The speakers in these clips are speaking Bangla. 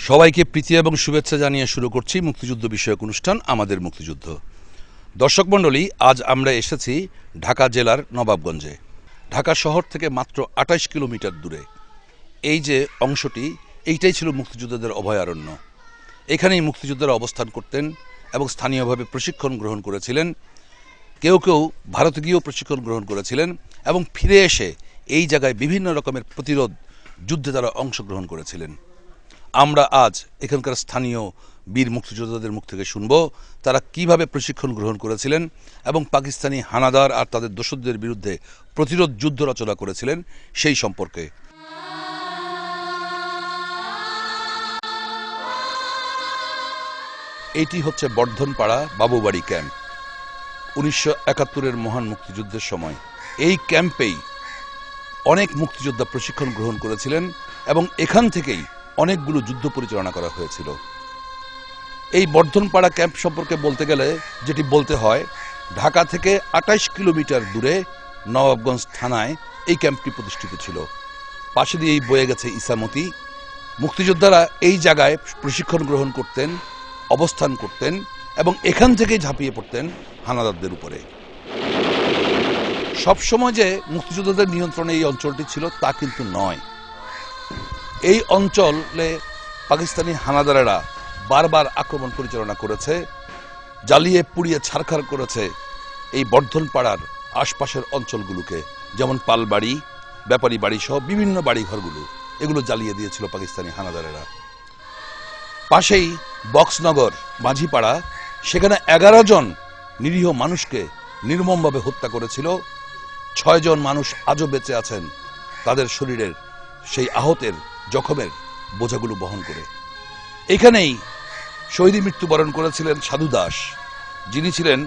সবাইকে প্রীতি এবং শুভেচ্ছা জানিয়ে শুরু করছি মুক্তিযুদ্ধ বিষয়ক অনুষ্ঠান আমাদের মুক্তিযুদ্ধ। দর্শক মণ্ডলী, আজ আমরা এসেছি ঢাকা জেলার নবাবগঞ্জে। ঢাকা শহর থেকে মাত্র ২৮ কিলোমিটার দূরে এই যে অংশটি, এইটাই ছিল মুক্তিযোদ্ধাদের অভয়ারণ্য। এখানেই মুক্তিযোদ্ধারা অবস্থান করতেন এবং স্থানীয়ভাবে প্রশিক্ষণ গ্রহণ করেছিলেন। কেউ কেউ ভারতে গিয়েও প্রশিক্ষণ গ্রহণ করেছিলেন এবং ফিরে এসে এই জায়গায় বিভিন্ন রকমের প্রতিরোধ যুদ্ধে তারা অংশগ্রহণ করেছিলেন। আমরা আজ এখানকার স্থানীয় বীর মুক্তিযোদ্ধাদের মুখ থেকে শুনব তারা কিভাবে প্রশিক্ষণ গ্রহণ করেছিলেন এবং পাকিস্তানি হানাদার আর তাদের দোসরদের বিরুদ্ধে প্রতিরোধ যুদ্ধ রচনা করেছিলেন সেই সম্পর্কে। এটি হচ্ছে বর্ধনপাড়া বাবুবাড়ি ক্যাম্প। ১৯৭১-এর মহান মুক্তিযুদ্ধের সময় এই ক্যাম্পেই অনেক মুক্তিযোদ্ধা প্রশিক্ষণ গ্রহণ করেছিলেন এবং এখান থেকেই অনেকগুলো যুদ্ধ পরিচালনা করা হয়েছিল। এই বর্ধনপাড়া ক্যাম্প সম্পর্কে বলতে গেলে যেটি বলতে হয়, ঢাকা থেকে ২৮ কিলোমিটার দূরে নবাবগঞ্জ থানায় এই ক্যাম্পটি প্রতিষ্ঠিত ছিল। পাশে দিয়েই বয়ে গেছে ইসামতি। মুক্তিযোদ্ধারা এই জায়গায় প্রশিক্ষণ গ্রহণ করতেন, অবস্থান করতেন এবং এখান থেকেই ঝাঁপিয়ে পড়তেন হানাদারদের উপরে। সবসময় যে মুক্তিযোদ্ধাদের নিয়ন্ত্রণে এই অঞ্চলটি ছিল তা কিন্তু নয়। এই অঞ্চলে পাকিস্তানি হানাদারেরা বারবার আক্রমণ পরিচালনা করেছে, জ্বালিয়ে পুড়িয়ে ছারখার করেছে এই বর্ধনপাড়ার আশপাশের অঞ্চলগুলোকে, যেমন পালবাড়ি, ব্যাপারী বাড়ি সহ বিভিন্ন বাড়িঘরগুলো, এগুলো জ্বালিয়ে দিয়েছিল পাকিস্তানি হানাদারেরা। পাশেই বক্সনগর মাঝিপাড়া, সেখানে ১১ জন নিরীহ মানুষকে নির্মমভাবে হত্যা করেছিল। ৬ জন মানুষ আজও বেঁচে আছেন তাদের শরীরের সেই আহতের জখমের বোঝাগুলো বহন করে। এখানেই শহীদ মৃত্যুবরণ করেছিলেন সাধু দাস, যিনি ছিলেন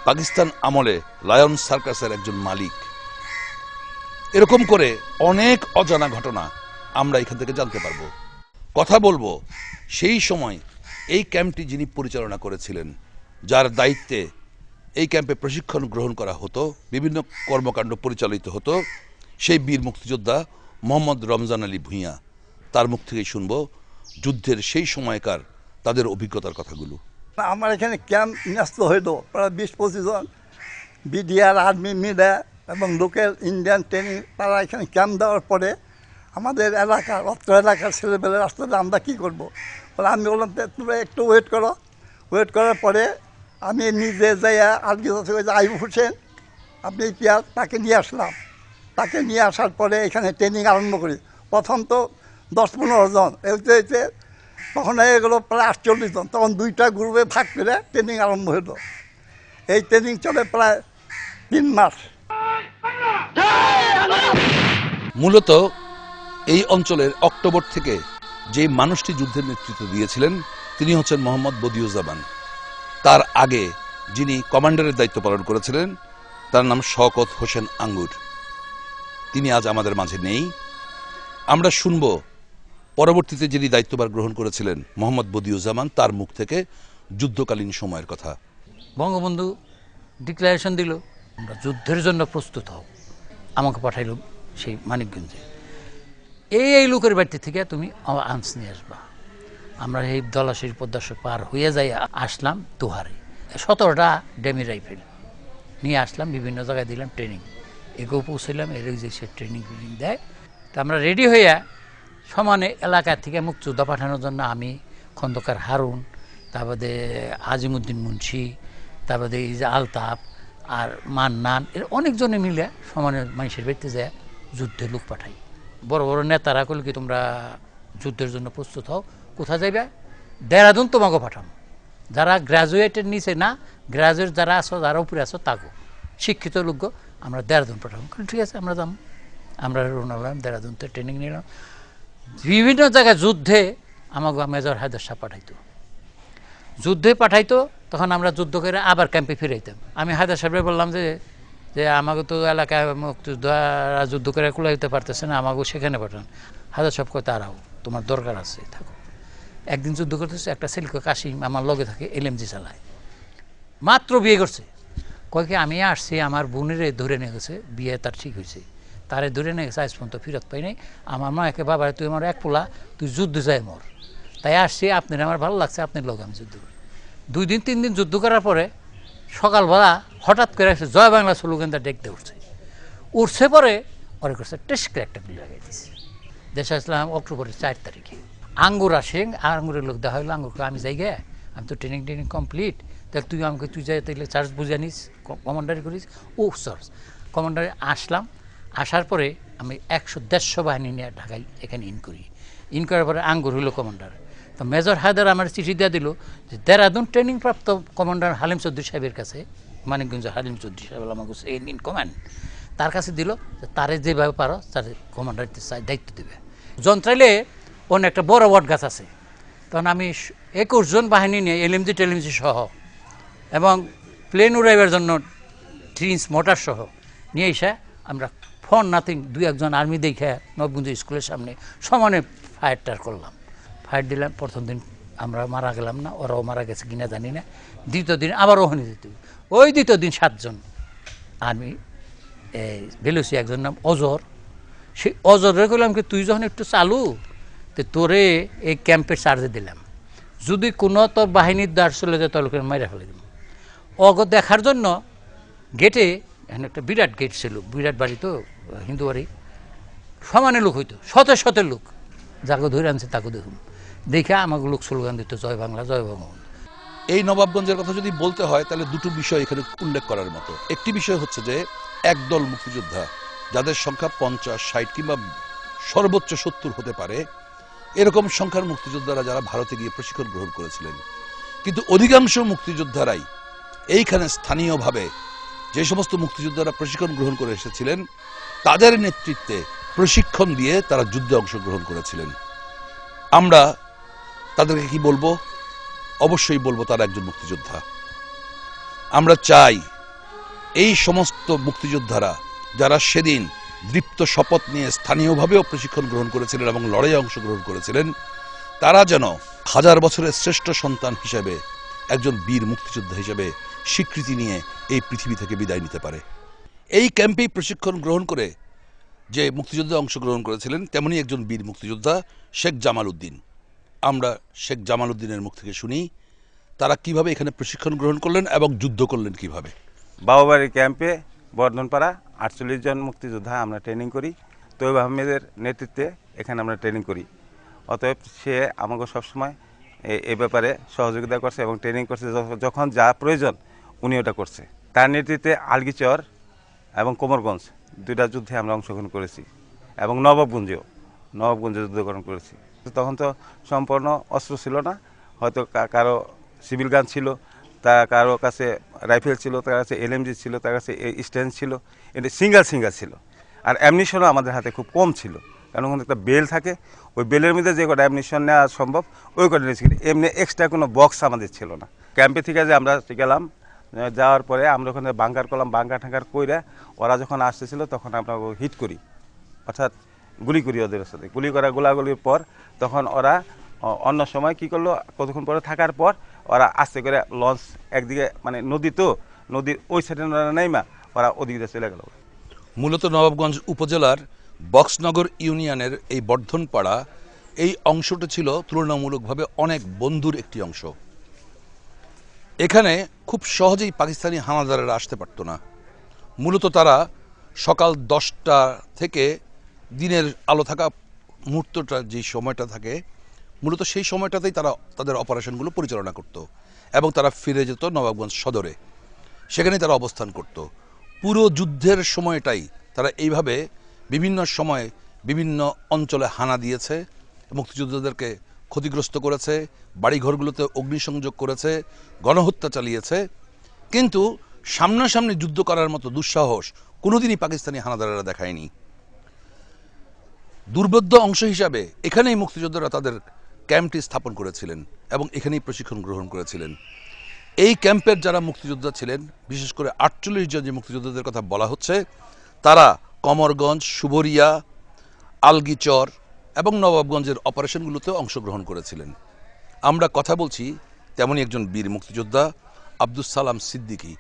পাকিস্তান আমলে লায়ন সার্কাসের একজন মালিক। এরকম করে অনেক অজানা ঘটনা আমরা এখান থেকে জানতে পারবো। কথা বলবো সেই সময় এই ক্যাম্পটি যিনি পরিচালনা করেছিলেন, যার দায়িত্বে এই ক্যাম্পে প্রশিক্ষণ গ্রহণ করা হতো, বিভিন্ন কর্মকাণ্ড পরিচালিত হতো, সেই বীর মুক্তিযোদ্ধা মোহাম্মদ রমজান আলী ভূঁইয়া। তার মুখ থেকেই শুনবো যুদ্ধের সেই সময়কার তাদের অভিজ্ঞতার কথাগুলো। আমার এখানে ক্যাম্প ন্যস্ত হইল প্রায় ২০-২৫ জন বিডিআর, আর্মি, মিডিয়া এবং লোকাল ইন্ডিয়ান ট্রেনিং। তারা এখানে ক্যাম্প দেওয়ার পরে আমাদের এলাকার অত্র এলাকার ছেলেমেয়েরা আসলে আমরা কী করবো, বলে আমি বললাম তোমরা একটু ওয়েট করো। ওয়েট করার পরে আমি নিজে যাইয়া আর্মি আইব হোসেন আপনি পিয়ার তাকে নিয়ে আসলাম। তাকে নিয়ে আসার পরে এখানে ট্রেনিং আরম্ভ করি। প্রথম তো ১০-১৫ জন, এতে তখন হয়ে গেলো প্রায় ৪৮ জন। তখন 2টা গ্রুপে ভাগ করে ট্রেনিং আরম্ভ হলো। এই ট্রেনিং চলে প্রায় ৩ মাস। মূলত এই অঞ্চলের অক্টোবর থেকে যে মানুষটি যুদ্ধের নেতৃত্ব দিয়েছিলেন তিনি হচ্ছেন মোহাম্মদ বদিউজ্জামান। তার আগে যিনি কমান্ডারের দায়িত্ব পালন করেছিলেন তার নাম শওকত হোসেন আঙ্গুর। তিনি আজ আমাদের মাঝে নেই। আমরা শুনব পরবর্তীতে যিনি দায়িত্বভার গ্রহণ করেছিলেন মোহাম্মদ বদিউজ্জামান, তার মুখ থেকে যুদ্ধকালীন সময়ের কথা। বঙ্গবন্ধু ডিক্লারেশন দিল আমরা যুদ্ধের জন্য প্রস্তুত হও। আমাকে পাঠাইল সেই মানিকগঞ্জে, এই লোকের বাড়িতে থেকে তুমি আর্মস নিয়ে আসবা। আমরা এই দলাশির পদ্মাসর পার হয়ে যাই আসলাম দোহারে। 17টা ডেমি রাইফেল নিয়ে আসলাম, বিভিন্ন জায়গায় দিলাম ট্রেনিং। এগেও পৌঁছলাম, এর যে সে ট্রেনিং দেয়। তা আমরা রেডি হইয়া সমানে এলাকা থেকে মুক্তিযোদ্ধা পাঠানোর জন্য আমি, খন্দকার হারুন, তারপরে আজিমুদ্দিন মুন্সি, তারপরে এই যে আলতাফ আর মান্নান, এর অনেকজনে মিলে সমানে মানুষের বাড়িতে যায় যুদ্ধে লোক পাঠাই। বড় বড় নেতারা কল কি তোমরা যুদ্ধের জন্য প্রস্তুত হও, কোথায় যাইবে? দেহরাদুন তোমাকে পাঠানো। যারা গ্রাজুয়েটের নিচে না, গ্রাজুয়েট যারা আছো, যারা উপরে আছো তাকে শিক্ষিত লোক আমরা দেহরাদুন পাঠাবো। ঠিক আছে, আমরা যাম। আমরা রওনা হলাম দেহরাদুনতে, ট্রেনিং নিলাম। বিভিন্ন জায়গায় যুদ্ধে আমাকে মেজর হায়দার সাহেব পাঠাইতো, যুদ্ধে পাঠাইতো। তখন আমরা যুদ্ধ করে আবার ক্যাম্পে ফিরাইতাম। আমি হায়দার সাহেবরে বললাম যে আমাকে তো এলাকায় মুক্তিযোদ্ধারা যুদ্ধ করে কুলাইতে পারতেছে না, আমাকেও সেখানে পাঠান। হায়দার সাহেব কয় তারাও তোমার দরকার আছে, থাকো। একদিন যুদ্ধ করতেছে, একটা ছেলেকে কাশিম আমার লগে থাকে, এলএমজি চালায়, মাত্র বিয়ে করছে। কয় কি আমি আসছি, আমার বোনের ধরে নিয়ে গেছে, বিয়ে তার ঠিক হয়েছে, তারে ধরে নিয়ে গেছে, আজ পর্যন্ত ফিরত পাই নাই। আমার মা একে বাবা তুই আমার এক পোলা, তুই যুদ্ধ যায় মর। তাই তাই আসছি, আপনার আমার ভালো লাগছে, আপনার লোক আমি যুদ্ধ করি। 2 দিন 3 দিন যুদ্ধ করার পরে সকালবেলা হঠাৎ করে এসে জয় বাংলা স্লোগানটা দেখতে উঠছে পরে ওরে করছে টেস্ট করে একটা গুলি লাগাই দিয়েছে। দেশে আসলাম অক্টোবরের 4 তারিখে। আঙ্গুর আসে, আঙ্গুরের লোক দেখা হইলো, আঙ্গুর আমি যাই গে, আমি তো ট্রেনিং কমপ্লিট, তাহলে তুই যাই তাইলে চার্জ বুঝে নিস, কমান্ডারি করিস। ও চার্জ কমান্ডারি আসলাম, আসার পরে আমি 100-150 বাহিনী নিয়ে ঢাকায় এখানে ইন করার পরে আঙ্গুর হইলো কমান্ডার। তো মেজর হায়দার আমার চিঠি দিয়ে দিল যে দেরাদুন ট্রেনিংপ্রাপ্ত কমান্ডার হালিম চৌধুরী সাহেবের কাছে, মানিকগঞ্জ হালিম চৌধুরী সাহেব আমাকে ইন কমান্ড, তার কাছে দিল যে তারে যেভাবে পারো তার কমান্ডার দায়িত্ব দেবে। যন্ত্রাইলে অন্য একটা বড় বট গাছ আছে, তখন আমি 21 জন বাহিনী নিয়ে টেলিমজি সহ এবং প্লেন উড়াইবার জন্য 3 ইঞ্চ মোটর সহ নিয়ে এসে আমরা ফোন নাথিং 2-1 জন আর্মি দেখে নবগঞ্জ স্কুলের সামনে সমানে ফায়ারটার করলাম। ফায়ার দিলাম। প্রথম দিন আমরা মারা গেলাম না, ওরাও মারা গেছে কিনা জানি না। দ্বিতীয় দিন আবার ওখানে দিত, ওই দ্বিতীয় দিন 7 জন আর্মি বেলুসি, একজন নাম অজর। সেই অজরে করলাম কি তুই যখন একটু চালু তো তোরে এই ক্যাম্পের চার্জে দিলাম, যদি কোনো তোর বাহিনীর দ্বার চলে যায় তাহলে মাইরা ফেলে দিব। অগ দেখার জন্য গেটে এখানে একটা বিরাট গেট ছিল, বিরাট বাড়ি তো হিন্দু বাড়ি, সমানে লোক হইতো, শত লোক, যাকে ধরে আনছে তাকে দেখুন, দেখে আমাকে লোক স্লোগান দিত জয় বাংলা জয় বঙ্গবন্ধু। এই নবাবগঞ্জের কথা যদি বলতে হয় তাহলে দুটো বিষয় এখানে উল্লেখ করার মতো। একটি বিষয় হচ্ছে যে একদল মুক্তিযোদ্ধা যাদের সংখ্যা 50, 60 কিংবা সর্বোচ্চ 70 হতে পারে, এরকম সংখ্যার মুক্তিযোদ্ধারা যারা ভারতে গিয়ে প্রশিক্ষণ গ্রহণ করেছিলেন। কিন্তু অধিকাংশ মুক্তিযোদ্ধারাই এইখানে স্থানীয়ভাবে যে সমস্ত মুক্তিযোদ্ধারা প্রশিক্ষণ গ্রহণ করে এসেছিলেন তাদের নেতৃত্বে প্রশিক্ষণ দিয়ে তারা যুদ্ধে অংশগ্রহণ করেছিলেন। আমরা তাদেরকে কি বলবো? অবশ্যই বলবো তারা একজন মুক্তিযোদ্ধা। আমরা চাই এই সমস্ত মুক্তিযোদ্ধারা যারা সেদিন দৃপ্ত শপথ নিয়ে স্থানীয়ভাবেও প্রশিক্ষণ গ্রহণ করেছিলেন এবং লড়াইয়ে অংশগ্রহণ করেছিলেন, তারা যেন 1000 বছরের শ্রেষ্ঠ সন্তান হিসেবে, একজন বীর মুক্তিযোদ্ধা হিসেবে স্বীকৃতি নিয়ে এই পৃথিবী থেকে বিদায় নিতে পারে। এই ক্যাম্পেই প্রশিক্ষণ গ্রহণ করে যে মুক্তিযুদ্ধে অংশগ্রহণ করেছিলেন তেমনি একজন বীর মুক্তিযোদ্ধা শেখ জামাল উদ্দিন। আমরা শেখ জামাল উদ্দিনের মুখ থেকে শুনি তারা কিভাবে এখানে প্রশিক্ষণ গ্রহণ করলেন এবং যুদ্ধ করলেন কিভাবে। বাবুবাড়ি ক্যাম্পে বর্ধনপাড়া 48 জন মুক্তিযোদ্ধা আমরা ট্রেনিং করি। তৈব আহমেদের নেতৃত্বে এখানে আমরা ট্রেনিং করি। অতএব সে আমাকে সবসময় এ ব্যাপারে সহযোগিতা করছে এবং ট্রেনিং করছে, যখন যা প্রয়োজন উনি ওটা করছে। তার নেতৃত্বে আলগিচর এবং কোমরগঞ্জ 2টা যুদ্ধে আমরা অংশগ্রহণ করেছি এবং নবাবগঞ্জে যুদ্ধগ্রহণ করেছি। তখন তো সম্পূর্ণ অস্ত্র ছিল না, হয়তো কারো সিভিল গান ছিল, কারো কাছে রাইফেল ছিল, তার কাছে এলএমজি ছিল, তার কাছে স্ট্যান্ড ছিল, এটা সিঙ্গেল ছিল। আর অ্যামনিশনও আমাদের হাতে খুব কম ছিল, কারণ ওখানে একটা বেল থাকে, ওই বেলের মধ্যে যে কটা অ্যামনিশন নেওয়া সম্ভব ওই কটা নিয়েছি। এমনি এক্সট্রা কোনো বক্স আমাদের ছিল না। ক্যাম্পে থেকে যে আমরা গেলাম, যাওয়ার পরে আমরা ওখানে বাঙ্কার করলাম, বাঙ্কার কইরা ওরা যখন আসতেছিল তখন আমরা হিট করি, অর্থাৎ গুলি করি ওদের সাথে। গোলাগুলির পর তখন ওরা অন্য সময় কি করলো, কতক্ষণ পরে থাকার পর ওরা আস্তে করে লঞ্চ, একদিকে মানে নদী, তো নদীর ওই সাইডে নেইমা ওরা ওদিকে চলে গেল। মূলত নবাবগঞ্জ উপজেলার বক্সনগর ইউনিয়নের এই বর্ধনপাড়া, এই অংশটা ছিল তুলনামূলকভাবে অনেক বন্ধুর একটি অংশ। এখানে খুব সহজেই পাকিস্তানি হানাদারেরা আসতে পারত না। মূলত তারা সকাল 10টা থেকে দিনের আলো থাকা মুহূর্তটা, যে সময়টা থাকে, মূলত সেই সময়টাতেই তারা তাদের অপারেশনগুলো পরিচালনা করত এবং তারা ফিরে যেত নবাবগঞ্জ সদরে, সেখানেই তারা অবস্থান করত। পুরো যুদ্ধের সময়টাই তারা এইভাবে বিভিন্ন সময় বিভিন্ন অঞ্চলে হানা দিয়েছে, মুক্তিযোদ্ধাদেরকে ক্ষতিগ্রস্ত করেছে, বাড়িঘরগুলোতে অগ্নিসংযোগ করেছে, গণহত্যা চালিয়েছে। কিন্তু সামনাসামনি যুদ্ধ করার মতো দুঃসাহস কোনোদিনই পাকিস্তানি হানাদারেরা দেখায়নি। দুর্বোধ্য অংশ হিসাবে এখানেই মুক্তিযোদ্ধারা তাদের ক্যাম্পটি স্থাপন করেছিলেন এবং এখানেই প্রশিক্ষণ গ্রহণ করেছিলেন। এই ক্যাম্পের যারা মুক্তিযোদ্ধা ছিলেন, বিশেষ করে 48 জন যে মুক্তিযোদ্ধাদের কথা বলা হচ্ছে, তারা কমরগঞ্জ, সুবরিয়া, আলগিচর এবং নবাবগঞ্জের অপারেশনগুলোতেও অংশগ্রহণ করেছিলেন। আমরা কথা বলছি তেমনই একজন বীর মুক্তিযোদ্ধা আব্দুস সালাম সিদ্দিকী,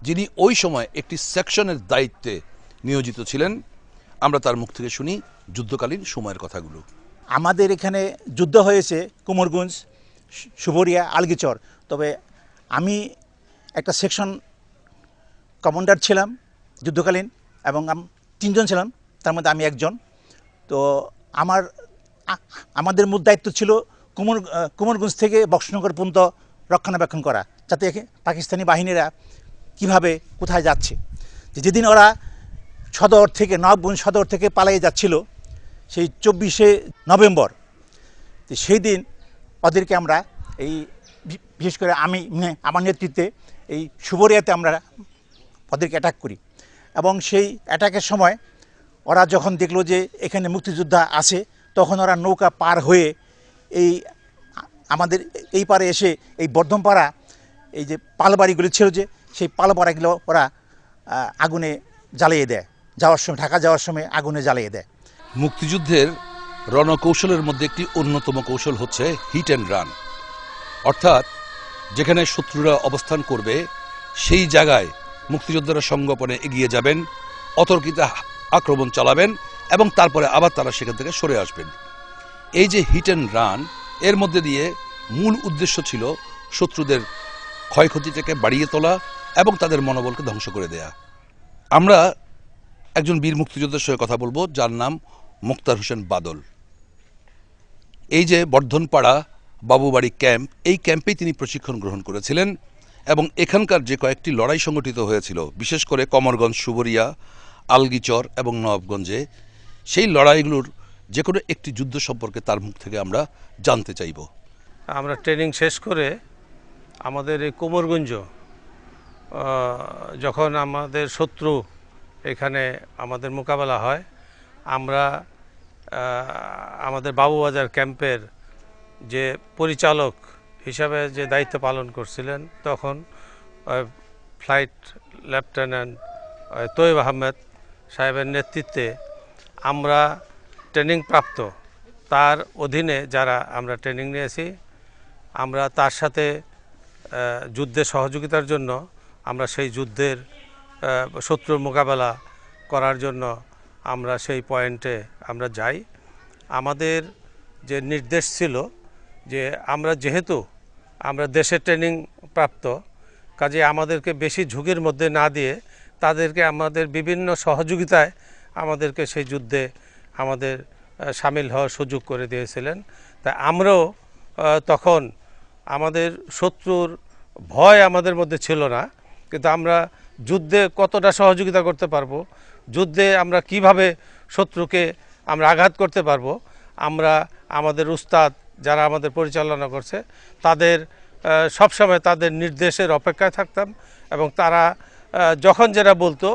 যিনি ওই সময় একটি সেকশনের দায়িত্বে নিয়োজিত ছিলেন। আমরা তার মুখ থেকে শুনি যুদ্ধকালীন সময়ের কথাগুলো। আমাদের এখানে যুদ্ধ হয়েছে কুমোরগঞ্জ, সুবরিয়া, আলগিচর। তবে আমি একটা সেকশন কমান্ডার ছিলাম যুদ্ধকালীন, এবং 3 জন ছিলাম, তার মধ্যে আমি একজন। তো আমাদের মূল দায়িত্ব ছিল কুমোরগঞ্জ থেকে বক্সনগর পর্যন্ত রক্ষণাবেক্ষণ করা, যাতে পাকিস্তানি বাহিনীরা কিভাবে কোথায় যাচ্ছে। যেদিন ওরা নবাবগঞ্জ সদর থেকে পালিয়ে যাচ্ছিল, সেই 24শে নভেম্বর, তো সেই দিন ওদেরকে আমরা বিশেষ করে আমার নেতৃত্বে এই সুবরিয়াতে আমরা ওদেরকে অ্যাটাক করি। এবং সেই অ্যাটাকের সময় ওরা যখন দেখলো যে এখানে মুক্তিযোদ্ধা আছে, তখন ওরা নৌকা পার হয়ে আমাদের এই পারে এসে এই বর্ধমপাড়া, এই যে পালবাড়িগুলি ছিল, যে সেই পালবাড়িগুলো ওরা আগুনে জ্বালিয়ে দেয়। ঢাকা যাওয়ার সময় আগুনে জ্বালিয়ে দেয়। মুক্তিযুদ্ধের রণকৌশলের মধ্যে একটি অন্যতম কৌশল হচ্ছে হিট অ্যান্ড রান, অর্থাৎ যেখানে শত্রুরা অবস্থান করবে সেই জায়গায় মুক্তিযোদ্ধারা সংগোপনে এগিয়ে যাবেন, অতর্কিত আক্রমণ চালাবেন এবং তারপরে আবার তারা সেখান থেকে সরে আসবেন। এই যে হিট অ্যান্ড রান, এর মধ্যে দিয়ে মূল উদ্দেশ্য ছিল শত্রুদের ক্ষয়ক্ষতিটাকে বাড়িয়ে তোলা এবং তাদের মনোবলকে ধ্বংস করে দেয়া। আমরা একজন বীর মুক্তিযোদ্ধার সঙ্গে কথা বলবো, যার নাম মোক্তার হোসেন বাদল। এই যে বর্ধনপাড়া বাবুবাড়ি ক্যাম্প, এই ক্যাম্পেই তিনি প্রশিক্ষণ গ্রহণ করেছিলেন এবং এখানকার যে কয়েকটি লড়াই সংগঠিত হয়েছিল, বিশেষ করে কমরগঞ্জ, সুবরিয়া, আলগিচর এবং নবাবগঞ্জে, সেই লড়াইগুলোর যে কোনো একটি যুদ্ধ সম্পর্কে তার মুখ থেকে আমরা জানতে চাইব। আমরা ট্রেনিং শেষ করে আমাদের এই কোমরগঞ্জ, যখন আমাদের শত্রু এখানে আমাদের মোকাবেলা হয়, আমরা আমাদের বাবুবাজার ক্যাম্পের যে পরিচালক হিসাবে যে দায়িত্ব পালন করছিলেন, তখন ফ্লাইট লেফটেন্যান্ট তৈয়ব আহমেদ সাহেবের নেতৃত্বে আমরা ট্রেনিং প্রাপ্ত, তার অধীনে যারা আমরা ট্রেনিং নিয়েছি, আমরা তার সাথে যুদ্ধে সহযোগিতার জন্য আমরা সেই যুদ্ধের শত্রুর মোকাবেলা করার জন্য আমরা সেই পয়েন্টে আমরা যাই। আমাদের যে নির্দেশ ছিল যে যেহেতু আমরা দেশের ট্রেনিং প্রাপ্ত, কাজে আমাদেরকে বেশি ঝুঁকির মধ্যে না দিয়ে তাদেরকে আমাদের বিভিন্ন সহযোগিতায় আমাদেরকে সেই যুদ্ধে আমাদের সামিল হওয়ার সুযোগ করে দিয়েছিলেন। তাই আমরাও তখন আমাদের শত্রুর ভয় আমাদের মধ্যে ছিল না, কিন্তু আমরা যুদ্ধে কতটা সহযোগিতা করতে পারবো, যুদ্ধে আমরা কিভাবে শত্রুকে আমরা আঘাত করতে পারবো, আমরা আমাদের উস্তাদ যারা আমাদের পরিচালনা করছে তাদের সবসময় তাদের নির্দেশের অপেক্ষায় থাকতাম এবং তারা যখন যেটা বলতো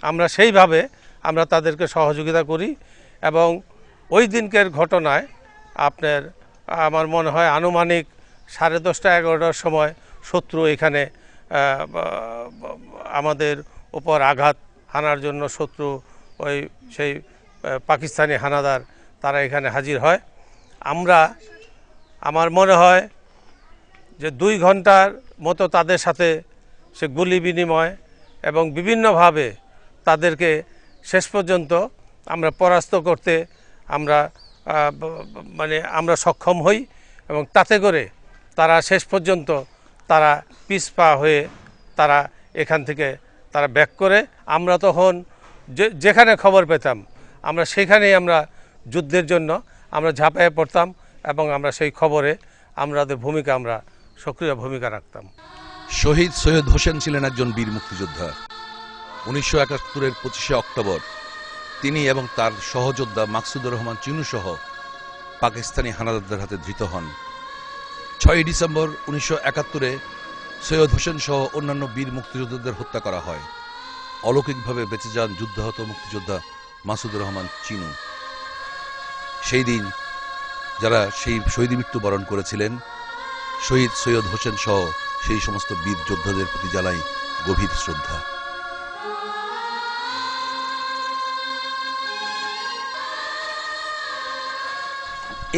আমরা সেইভাবে আমরা তাদেরকে সহযোগিতা করি। এবং ওই দিনকের ঘটনায় আমার মনে হয় আনুমানিক 10:30-11টার সময় শত্রু এখানে আমাদের উপর আঘাত হানার জন্য শত্রু সেই পাকিস্তানি হানাদার তারা এখানে হাজির হয়। আমার মনে হয় যে 2 ঘন্টার মতো তাদের সাথে সে গুলি বিনিময় এবং বিভিন্নভাবে তাদেরকে শেষ পর্যন্ত আমরা পরাস্ত করতে আমরা সক্ষম হই এবং তাতে করে তারা শেষ পর্যন্ত তারা পিছপা হয়ে তারা এখান থেকে তারা ব্যাক করে। আমরা তখন যেখানে খবর পেতাম আমরা সেখানেই আমরা যুদ্ধের জন্য আমরা ঝাঁপিয়ে পড়তাম এবং আমরা সেই খবরে আমাদের ভূমিকা আমরা সক্রিয় ভূমিকা রাখতাম। শহীদ সৈয়দ হোসেন ছিলেন একজন বীর মুক্তিযোদ্ধা। 1971-এর 25শে অক্টোবর তিনি এবং তার সহযোদ্ধা মাকসুদুর রহমান চিনু সহ পাকিস্তানি হানাদারদের হাতে ধৃত হন। 6 ডিসেম্বর 1971-এ সৈয়দ হোসেন সহ অন্যান্য বীর মুক্তিযোদ্ধাদের হত্যা করা হয়। অলৌকিকভাবে বেঁচে যান যুদ্ধাহত মুক্তিযোদ্ধা মাসুদুর রহমান চিনু। সেই দিন যারা সেই শহীদ মৃত্যুবরণ করেছিলেন, শহীদ সৈয়দ হোসেন সহ সেই সমস্ত বীর যোদ্ধাদের প্রতি জানাই গভীর শ্রদ্ধা।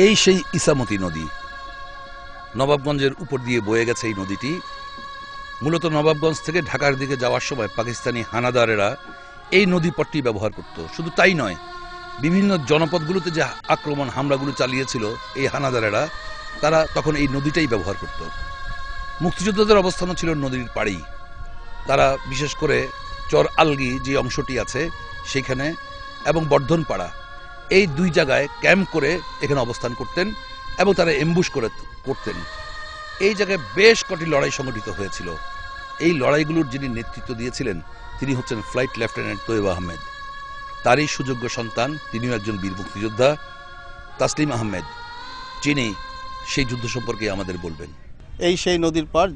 এই সেই ইসামতি নদী, নবাবগঞ্জের উপর দিয়ে বয়ে গেছে এই নদীটি। মূলত নবাবগঞ্জ থেকে ঢাকার দিকে যাওয়ার সময় পাকিস্তানি হানাদারেরা এই নদীপথটি ব্যবহার করত। শুধু তাই নয়, বিভিন্ন জনপদগুলোতে যে আক্রমণ হামলাগুলো চালিয়েছিল এই হানাদারেরা, তারা তখন এই নদীটাই ব্যবহার করত। মুক্তিযোদ্ধাদের অবস্থানও ছিল নদীর পাড়েই। তারা বিশেষ করে চর আলগি যে অংশটি আছে সেখানে এবং বর্ধনপাড়া, এই দুই জায়গায় ক্যাম্প করে এখানে অবস্থান করতেন এবং তারা এমবুশ করতেন। এই জায়গায় বেশ কটি লড়াই সংগঠিত হয়েছিল। এই লড়াইগুলোর যিনি নেতৃত্ব দিয়েছিলেন তিনি হচ্ছেন ফ্লাইট লেফটেন্যান্ট তৈয়ব আহমেদ। তারই সুযোগ্য সন্তান, তিনিও একজন বীর মুক্তিযোদ্ধা, তাসলিম আহমেদ, যিনি সেই যুদ্ধ সম্পর্কে আমাদের বলবেন। এই সেই নদীর পার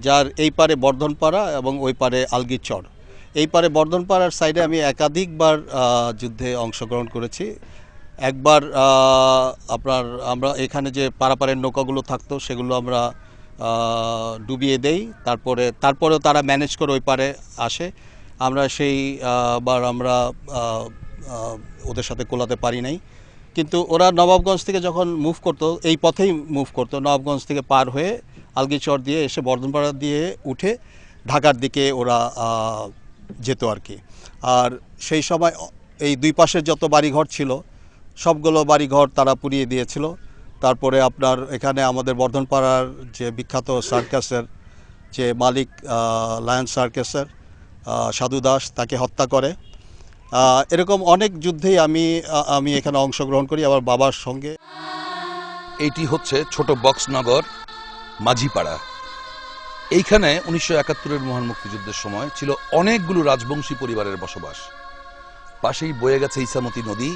যার এই পারে বর্ধনপাড়া এবং ওই পারে আলগির চর। এই পারে বর্ধনপাড়ার সাইডে আমি একাধিকবার যুদ্ধে অংশগ্রহণ করেছি। একবার আমরা এখানে যে পারাপারের নৌকাগুলো থাকতো সেগুলো আমরা ডুবিয়ে দেই, তারপরেও তারা ম্যানেজ করে ওই পারে আসে। আমরা বার আমরা ওদের সাথে কোলাতে পারি নাই, কিন্তু ওরা নবাবগঞ্জ থেকে যখন মুভ করতো, এই পথেই মুভ করতো, নবাবগঞ্জ থেকে পার হয়ে আলগিচর দিয়ে এসে বর্ধনপাড়া দিয়ে উঠে ঢাকার দিকে ওরা যেত আর কি। আর সেই সময় এই দুই পাশের যত বাড়িঘর ছিল সবগুলো বাড়িঘর তারা পুড়িয়ে দিয়েছিল। তারপরে আপনার এখানে আমাদের বর্ধনপাড়ার যে বিখ্যাত সার্কাসের যে মালিক, লায়ন সার্কাসের সাধু দাস, তাকে হত্যা করে। এরকম অনেক যুদ্ধেই আমি এখানে অংশগ্রহণ করি আমার বাবার সঙ্গে। এইটি হচ্ছে ছোট বক্সনগর মাঝিপাড়া। এইখানে 1971-এর মহান মুক্তিযুদ্ধের সময় ছিল অনেকগুলো রাজবংশী পরিবারের বসবাস। পাশেই বয়ে গেছে ইসামতি নদী।